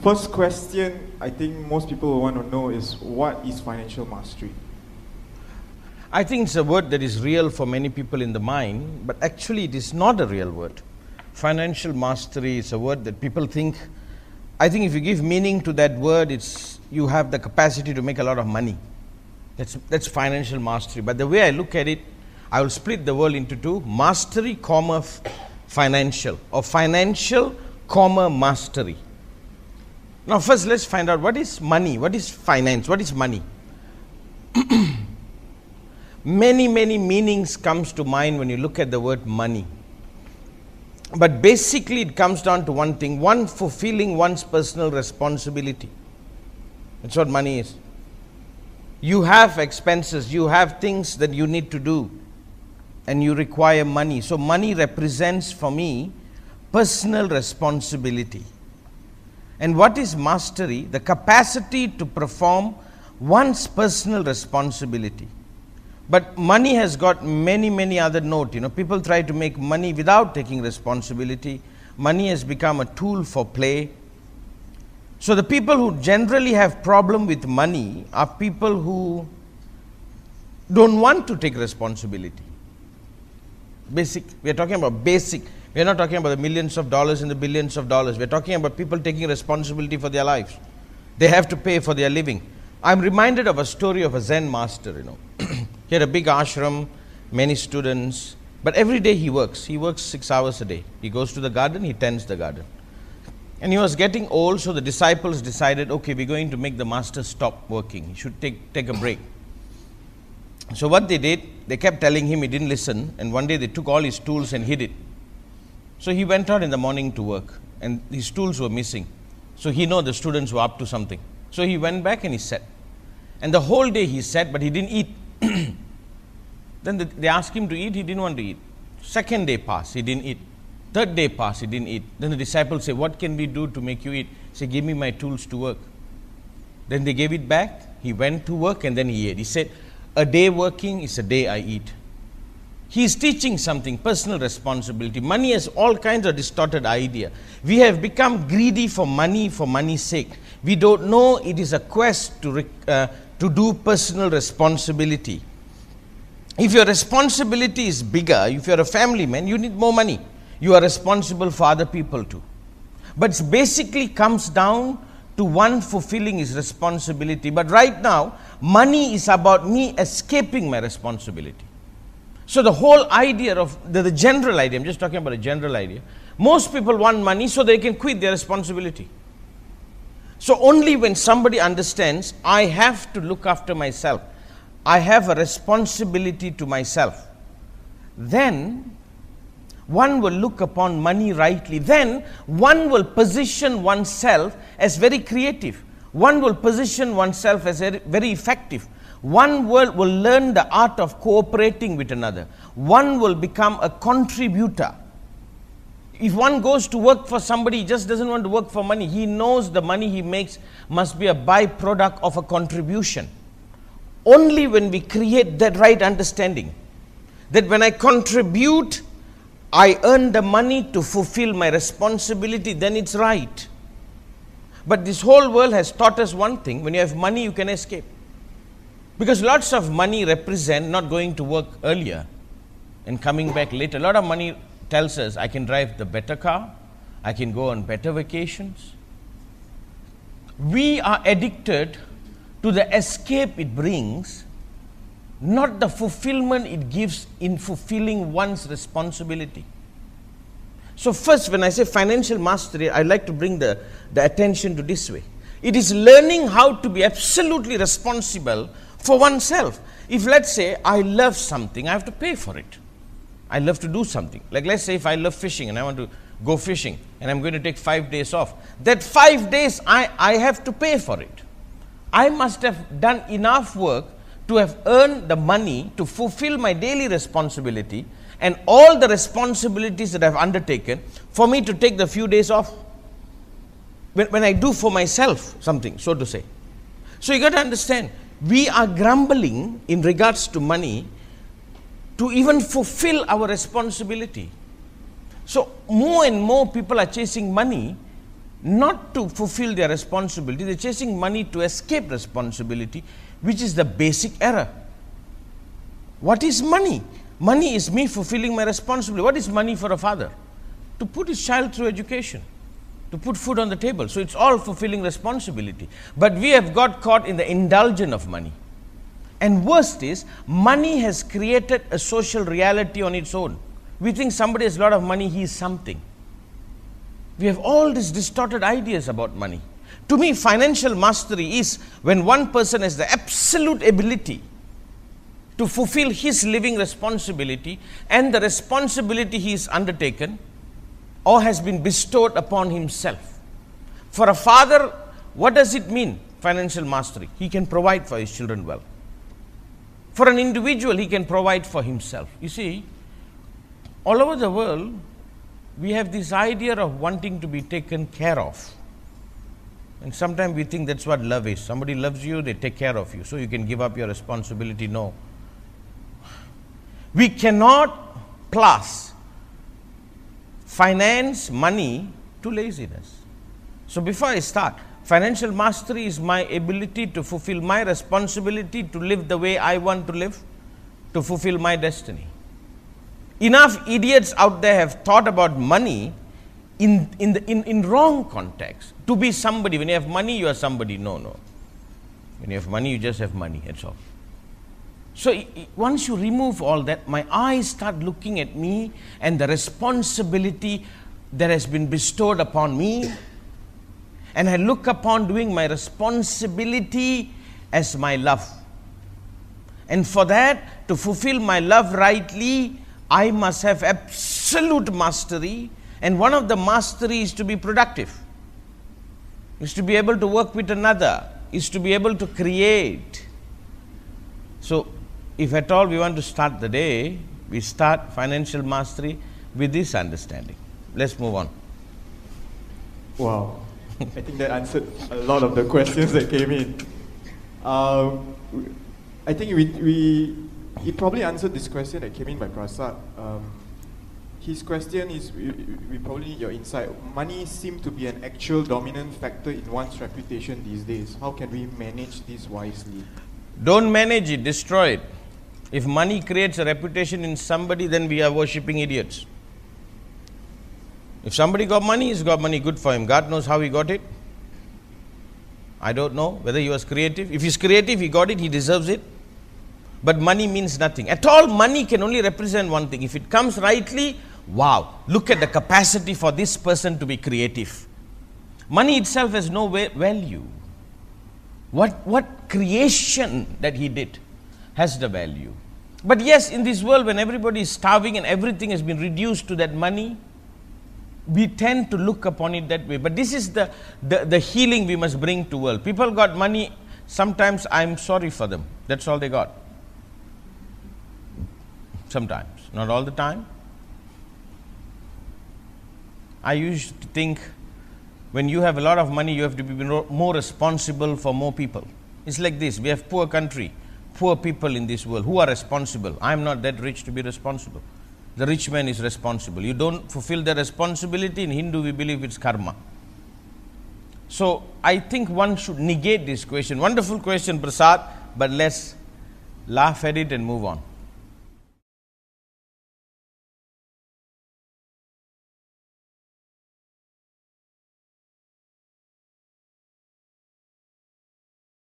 First question I think most people want to know is, what is financial mastery? I think it's a word that is real for many people in the mind, but actually it is not a real word. Financial mastery is a word that people think. I think if you give meaning to that word, it's you have the capacity to make a lot of money. That's financial mastery. But the way I look at it, I will split the word into two: mastery, financial, or financial, mastery. Now first let's find out what is money, what is finance, what is money. Many meanings comes to mind when you look at the word money. But basically it comes down to one thing: one, fulfilling one's personal responsibility. That's what money is. You have expenses, you have things that you need to do, and you require money. So money represents for me personal responsibility. And what is mastery? The capacity to perform one's personal responsibility. But money has got many other notes. People try to make money without taking responsibility. Money has become a tool for play. So the people who generally have problem with money are people who don't want to take responsibility. Basic. We are talking about basic. We are not talking about the millions of dollars and the billions of dollars. We are talking about people taking responsibility for their lives. They have to pay for their living. I'm reminded of a story of a Zen master, He had a big ashram, many students, but every day he works. He works 6 hours a day. He goes to the garden, he tends the garden. And he was getting old, so the disciples decided, okay, we're going to make the master stop working. He should take a break. So what they did, they kept telling him, he didn't listen, and one day they took all his tools and hid it. So he went out in the morning to work, and his tools were missing. So he knew the students were up to something. So he went back and he sat. And the whole day he sat, but he didn't eat. Then they asked him to eat, he didn't want to eat. Second day passed, he didn't eat. Third day passed, he didn't eat. Then the disciples say, what can we do to make you eat? He said, give me my tools to work. Then they gave it back, he went to work and then he ate. He said, a day working is a day I eat. He is teaching something, personal responsibility. Money has all kinds of distorted idea. We have become greedy for money's sake. We don't know it is a quest to do personal responsibility. If your responsibility is bigger, if you're a family man, you need more money. You are responsible for other people too. But it basically comes down to one fulfilling his responsibility. But right now, money is about me escaping my responsibility. So the whole idea of the general idea, I'm just talking about a general idea. Most people want money so they can quit their responsibility. So only when somebody understands, I have to look after myself, I have a responsibility to myself, then one will look upon money rightly. Then one will position oneself as very creative. One will position oneself as very effective. One will learn the art of cooperating with another. One will become a contributor. If one goes to work for somebody, he just doesn't want to work for money. He knows the money he makes must be a byproduct of a contribution. Only when we create that right understanding, that when I contribute, I earn the money to fulfill my responsibility, then it's right. But this whole world has taught us one thing: when you have money, you can escape. Because lots of money represent not going to work earlier and coming back later. A lot of money tells us I can drive the better car, I can go on better vacations. We are addicted to the escape it brings, not the fulfillment it gives in fulfilling one's responsibility. So first, when I say financial mastery, I like to bring the attention to this way. It is learning how to be absolutely responsible for oneself. If let's say I love something, I have to pay for it. I love to do something. Like let's say if I love fishing and I want to go fishing and I'm going to take 5 days off. That 5 days I have to pay for it. I must have done enough work to have earned the money to fulfill my daily responsibility and all the responsibilities that I've undertaken for me to take the few days off. When I do for myself something, so to say. So you got to understand, we are grumbling in regards to money to even fulfill our responsibility. So more and more people are chasing money not to fulfill their responsibility. They're chasing money to escape responsibility, which is the basic error. What is money? Money is me fulfilling my responsibility. What is money for a father? To put his child through education, to put food on the table. So it's all fulfilling responsibility. But we have got caught in the indulgence of money. And worst is, money has created a social reality on its own. We think somebody has a lot of money, he is something. We have all these distorted ideas about money. To me, financial mastery is when one person has the absolute ability to fulfill his living responsibility and the responsibility he has undertaken or has been bestowed upon himself. For a father, what does it mean, financial mastery? He can provide for his children well. For an individual, he can provide for himself. You see, all over the world, we have this idea of wanting to be taken care of. And sometimes we think that's what love is. Somebody loves you, they take care of you, so you can give up your responsibility. No. We cannot plus finance, money to laziness. So before I start, financial mastery is my ability to fulfill my responsibility to live the way I want to live, to fulfill my destiny. Enough idiots out there have thought about money in wrong context. To be somebody. When you have money, you are somebody. No. When you have money, you just have money. That's all. So once you remove all that, my eyes start looking at me and the responsibility that has been bestowed upon me. And I look upon doing my responsibility as my love. And for that, to fulfill my love rightly, I must have absolute mastery. And one of the mastery is to be productive, is to be able to work with another, is to be able to create. So, if at all we want to start the day, we start financial mastery with this understanding. Let's move on. Wow. I think that answered a lot of the questions that came in. I think he probably answered this question that came in by Prasad. His question is, we probably need your insight. Money seems to be an actual dominant factor in one's reputation these days. How can we manage this wisely? Don't manage it, destroy it. If money creates a reputation in somebody, then we are worshipping idiots. If somebody got money, he's got money, good for him. God knows how he got it. I don't know whether he was creative. If he's creative, he got it, he deserves it. But money means nothing. At all, money can only represent one thing. If it comes rightly, wow, look at the capacity for this person to be creative. Money itself has no value. What creation that he did has the value. But yes, in this world, when everybody is starving and everything has been reduced to that money, we tend to look upon it that way. But this is the healing we must bring to world. People got money, sometimes I'm sorry for them. That's all they got. Sometimes, not all the time. I used to think when you have a lot of money, you have to be more responsible for more people. It's like this, we have poor country, poor people in this world. Who are responsible? I am not that rich to be responsible. The rich man is responsible. You don't fulfill the responsibility. In Hindu, we believe it's karma. So, I think one should negate this question. Wonderful question, Prasad, but let's laugh at it and move on.